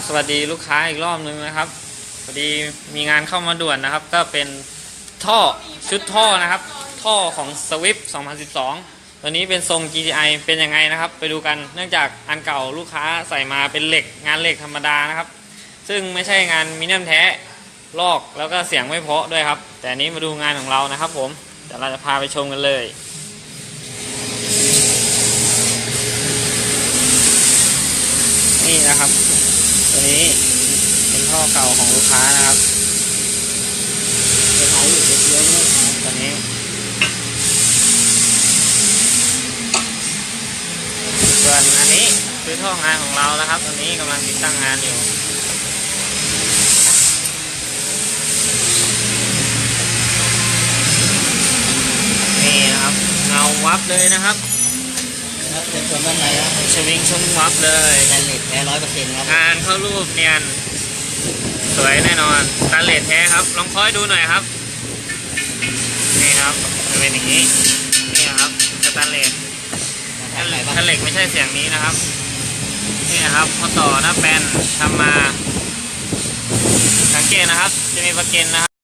สวัสดีลูกค้าอีกรอบนึงนะครับพอดีมีงานเข้ามาด่วนนะครับก็เป็นท่อชุดท่อนะครับท่อของ Swift 2012ตัวนี้เป็นทรง GTI เป็นยังไงนะครับไปดูกันเนื่องจากอันเก่าลูกค้าใส่มาเป็นเหล็กงานเหล็กธรรมดานะครับซึ่งไม่ใช่งานมิเนียมแท้ลอกแล้วก็เสียงไม่เพราะด้วยครับแต่อันนี้มาดูงานของเรานะครับผมเดี๋ยวเราจะพาไปชมกันเลยนี่นะครับตัวนี้เป็นท่อเก่าของลูกค้านะครับตัวนี้ส่วนอันนี้คือท่องานของเราแล้วครับตัวนี้กำลังติดตั้งงานอยู่นี่นะครับเงาวับเลยนะครับเป็นส่วนด้านในนะสวิงชมวับเลยแตนเลสแท้100%ครับงานเข้ารูปเนียนสวยแน่นอนสแตนเลสแท้ครับลองคอยดูหน่อยครับนี่ครับจะเป็นอย่างนี้นี่ครับสแตนเลสถ้าเหล็กไม่ใช่เสียงนี้นะครับนี่นะครับพอต่อหน้าแป้นทำมาสังเกตนะครับจะมีประเก็นนะครับ